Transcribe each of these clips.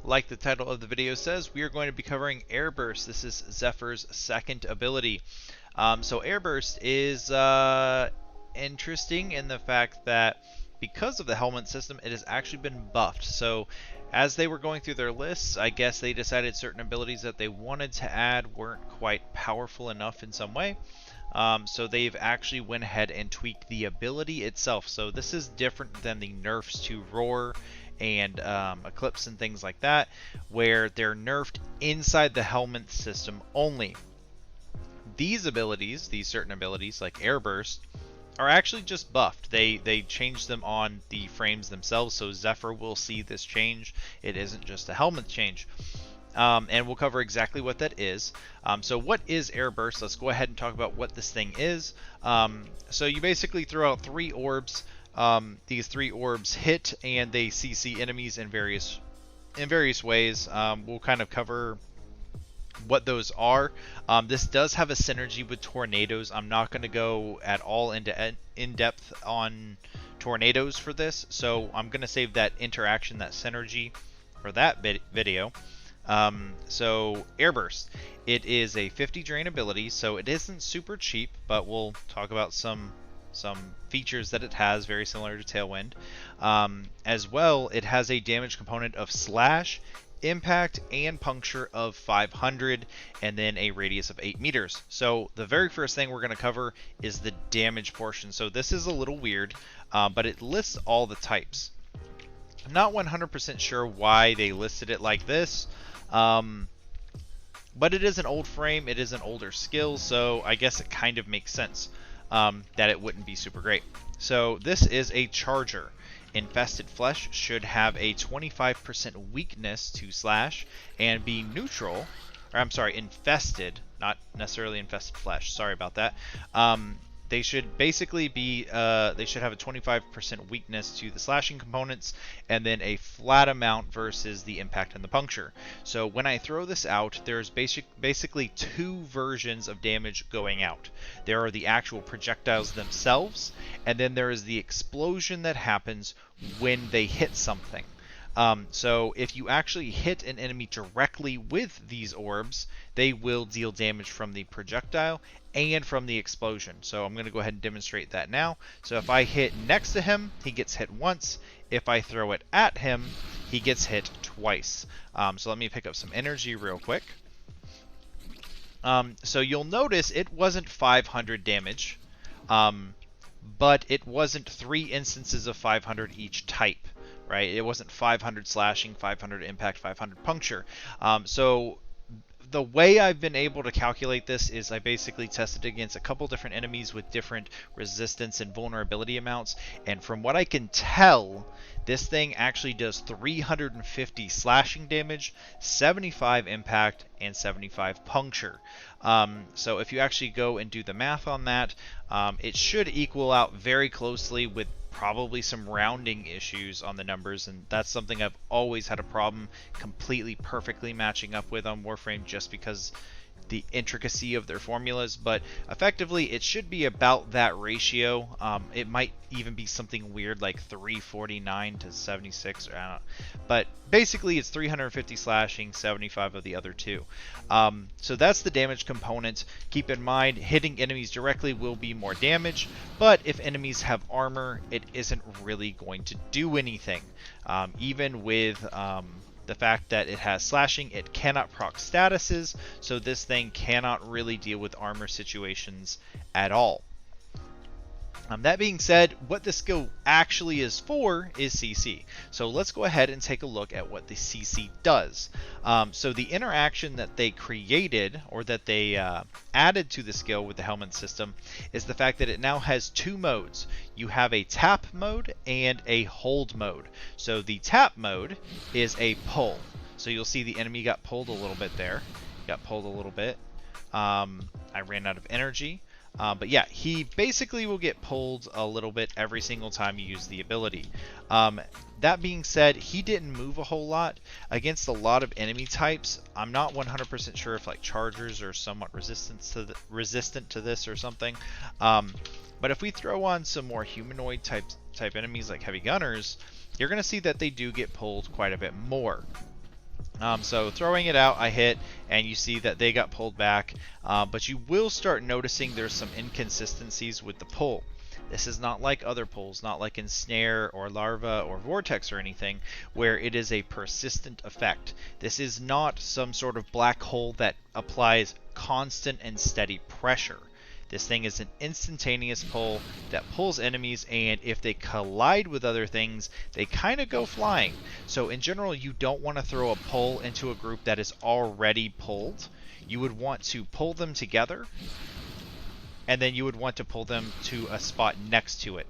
Like the title of the video says, we are going to be covering Airburst. This is Zephyr's second ability. So Airburst is interesting in the fact that because of the Helminth system, it has actually been buffed. So as they were going through their lists, I guess they decided certain abilities that they wanted to add weren't quite powerful enough in some way. So they've actually went ahead and tweaked the ability itself. So this is different than the nerfs to Roar and Eclipse and things like that, where they're nerfed inside the Helminth system only. These abilities, these certain abilities like Airburst, are actually just buffed. They changed them on the frames themselves, so Zephyr will see this change. It isn't just a Helminth change. And we'll cover exactly what that is. So what is Airburst? Let's go ahead and talk about what this thing is. So you basically throw out 3 orbs. These 3 orbs hit and they CC enemies in various ways. We'll kind of cover what those are. This does have a synergy with tornadoes. I'm not going to go at all into in depth on tornadoes for this, so I'm going to save that interaction, that synergy, for that video. So Airburst, it is a 50 drain ability, so it isn't super cheap, but we'll talk about some features that it has, very similar to Tailwind. As well, it has a damage component of slash, impact, and puncture of 500, and then a radius of 8 meters. So the very first thing we're going to cover is the damage portion. So this is a little weird, but it lists all the types. I'm not 100% sure why they listed it like this, but it is an old frame, it is an older skill, so I guess it kind of makes sense that it wouldn't be super great. So this is a charger. Infested flesh should have a 25% weakness to slash and be neutral, or I'm sorry, infested, not necessarily infested flesh, sorry about that. They should basically be, they should have a 25% weakness to the slashing components and then a flat amount versus the impact and the puncture. So when I throw this out, there's basically 2 versions of damage going out. There are the actual projectiles themselves, and then there is the explosion that happens when they hit something. So if you actually hit an enemy directly with these orbs, they will deal damage from the projectile and from the explosion. So I'm going to go ahead and demonstrate that now. So if I hit next to him, he gets hit once. If I throw it at him, he gets hit twice. So let me pick up some energy real quick. So you'll notice it wasn't 500 damage, but it wasn't 3 instances of 500 each type. Right, it wasn't 500 slashing, 500 impact, 500 puncture. So the way I've been able to calculate this is I basically tested against a couple different enemies with different resistance and vulnerability amounts, and from what I can tell, this thing actually does 350 slashing damage, 75 impact, and 75 puncture. So if you actually go and do the math on that, it should equal out very closely, with probably some rounding issues on the numbers, and that's something I've always had a problem completely perfectly matching up with on Warframe, just because the intricacy of their formulas. But effectively it should be about that ratio. It might even be something weird like 349 to 76, or I don't know. But basically it's 350 slashing, 75 of the other 2. So that's the damage component. Keep in mind, hitting enemies directly will be more damage, but if enemies have armor, it isn't really going to do anything. Even with the fact that it has slashing, it cannot proc statuses, so this thing cannot really deal with armor situations at all. That being said, what this skill actually is for is CC. So let's go ahead and take a look at what the CC does. So the interaction that they created, or that they added to the skill with the Helminth system, is the fact that it now has 2 modes. You have a tap mode and a hold mode. So the tap mode is a pull. So you'll see the enemy got pulled a little bit there. Got pulled a little bit. I ran out of energy. But yeah, he basically will get pulled a little bit every single time you use the ability. That being said, he didn't move a whole lot against a lot of enemy types. I'm not 100% sure if like chargers are somewhat resistant to this or something. But if we throw on some more humanoid type enemies like heavy gunners, you're going to see that they do get pulled quite a bit more. So throwing it out, I hit, and you see that they got pulled back. But you will start noticing there's some inconsistencies with the pull. This is not like other pulls, not like in Snare or Larva or Vortex or anything, where it is a persistent effect. This is not some sort of black hole that applies constant and steady pressure. This thing is an instantaneous pull that pulls enemies, and if they collide with other things, they kind of go flying. So in general, you don't want to throw a pull into a group that is already pulled. You would want to pull them together, and then you would want to pull them to a spot next to it.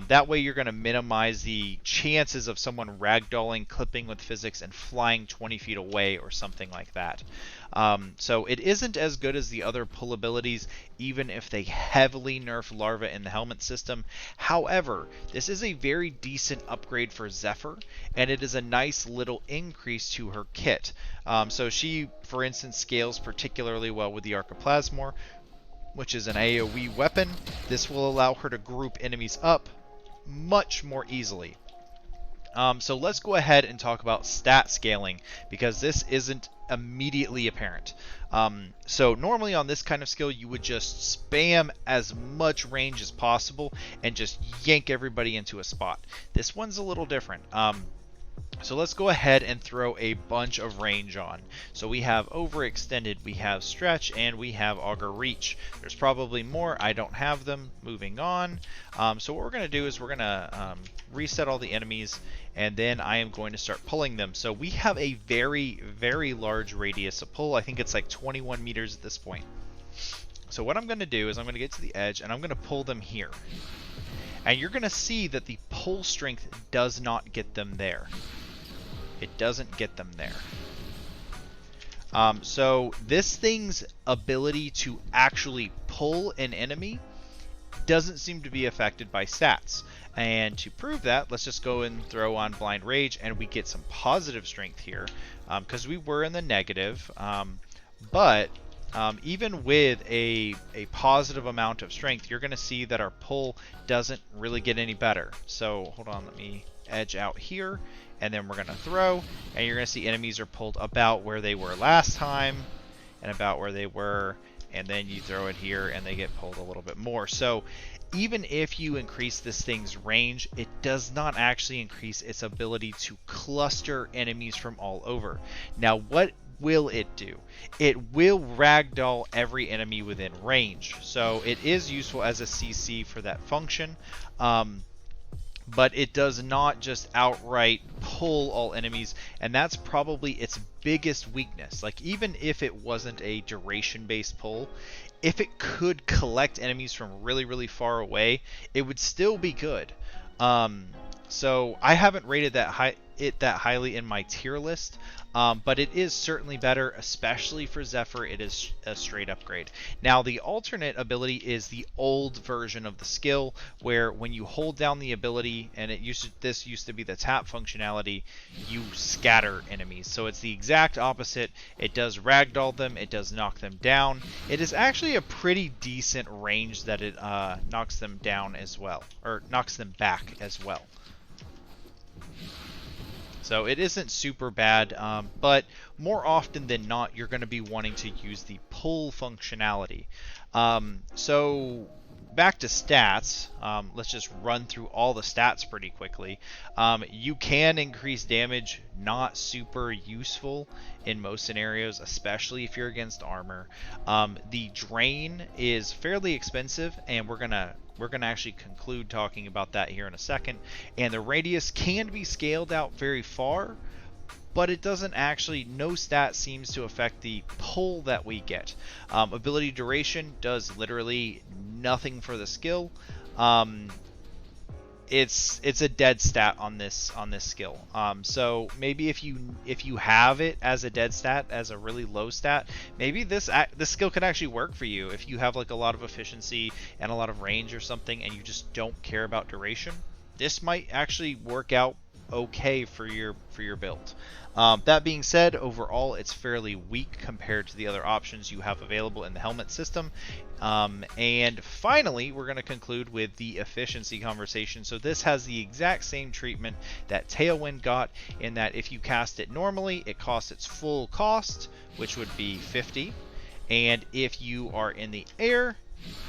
That way you're going to minimize the chances of someone ragdolling, clipping with physics, and flying 20 feet away or something like that. So it isn't as good as the other pull abilities, even if they heavily nerf Larva in the Helminth system. However, this is a very decent upgrade for Zephyr, and it is a nice little increase to her kit. So she, for instance, scales particularly well with the Archiplasmor, which is an AoE weapon. This will allow her to group enemies up much more easily. So let's go ahead and talk about stat scaling, because this isn't immediately apparent. So normally on this kind of skill, you would just spam as much range as possible and just yank everybody into a spot. This one's a little different. So let's go ahead and throw a bunch of range on. So we have overextended, we have stretch, and we have auger reach. There's probably more. I don't have them. Moving on. So what we're going to do is we're going to reset all the enemies, and then I am going to start pulling them. So we have a very, very large radius of pull. I think it's like 21 meters at this point. So what I'm going to do is I'm going to get to the edge, and I'm going to pull them here. And you're going to see that the pull strength does not get them there. It doesn't get them there. So this thing's ability to actually pull an enemy doesn't seem to be affected by stats. And to prove that, let's just go and throw on Blind Rage, and we get some positive strength here, because we were in the negative. But even with a positive amount of strength, you're going to see that our pull doesn't really get any better. So hold on, let me edge out here, and then we're going to throw, and you're going to see enemies are pulled about where they were last time and about where they were, and then you throw it here and they get pulled a little bit more. So even if you increase this thing's range, it does not actually increase its ability to cluster enemies from all over. Now what will it do? It will ragdoll every enemy within range. So it is useful as a CC for that function. But it does not just outright pull all enemies, and that's probably its biggest weakness. Like, even if it wasn't a duration-based pull, if it could collect enemies from really, really far away, it would still be good. So I haven't rated that highly in my tier list, but it is certainly better, especially for Zephyr. It is a straight upgrade. Now, the alternate ability is the old version of the skill, where when you hold down the ability, and this used to be the tap functionality, you scatter enemies. So it's the exact opposite. It does ragdoll them, it does knock them down. It is actually a pretty decent range that it knocks them down as well, or knocks them back as well. So it isn't super bad, but more often than not, you're going to be wanting to use the pull functionality. So back to stats, let's just run through all the stats pretty quickly. You can increase damage, not super useful in most scenarios, especially if you're against armor. The drain is fairly expensive, and we're gonna actually conclude talking about that here in a second. And the radius can be scaled out very far, but it doesn't actually, no stat seems to affect the pull that we get. Ability duration does literally nothing for the skill. It's a dead stat on this skill. So maybe if you have it as a dead stat, as a really low stat, maybe this skill could actually work for you if you have like a lot of efficiency and a lot of range or something, and you just don't care about duration. This might actually work out okay for your build. That being said, overall it's fairly weak compared to the other options you have available in the Helminth system. And finally, we're going to conclude with the efficiency conversation. So this has the exact same treatment that Tailwind got, in that if you cast it normally, it costs its full cost, which would be 50. And if you are in the air,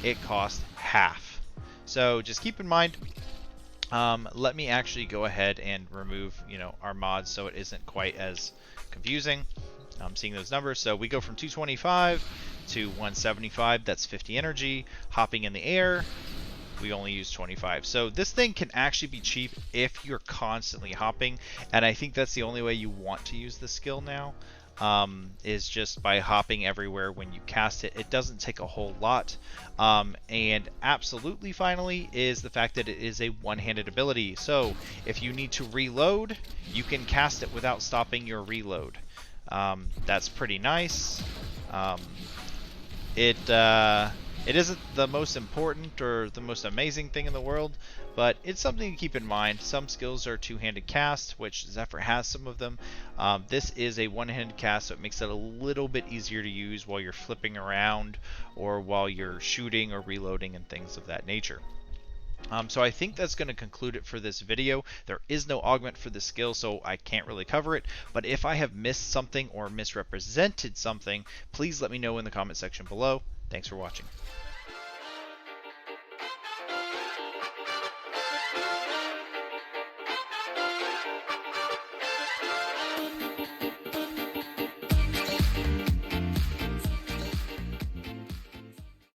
it costs half. So just keep in mind, let me actually go ahead and remove, our mods so it isn't quite as confusing. I'm seeing those numbers. So we go from 225 to 175. That's 50 energy. Hopping in the air, we only use 25. So this thing can actually be cheap if you're constantly hopping, and I think that's the only way you want to use the skill now. Is just by hopping everywhere when you cast it. It doesn't take a whole lot. And absolutely finally is the fact that it is a one-handed ability. So if you need to reload, you can cast it without stopping your reload. That's pretty nice. It isn't the most important or the most amazing thing in the world, but it's something to keep in mind. Some skills are two-handed cast, which Zephyr has some of them. This is a one-handed cast, so it makes it a little bit easier to use while you're flipping around or while you're shooting or reloading and things of that nature. So I think that's going to conclude it for this video. There is no augment for this skill, so I can't really cover it. But if I have missed something or misrepresented something, please let me know in the comment section below. Thanks for watching.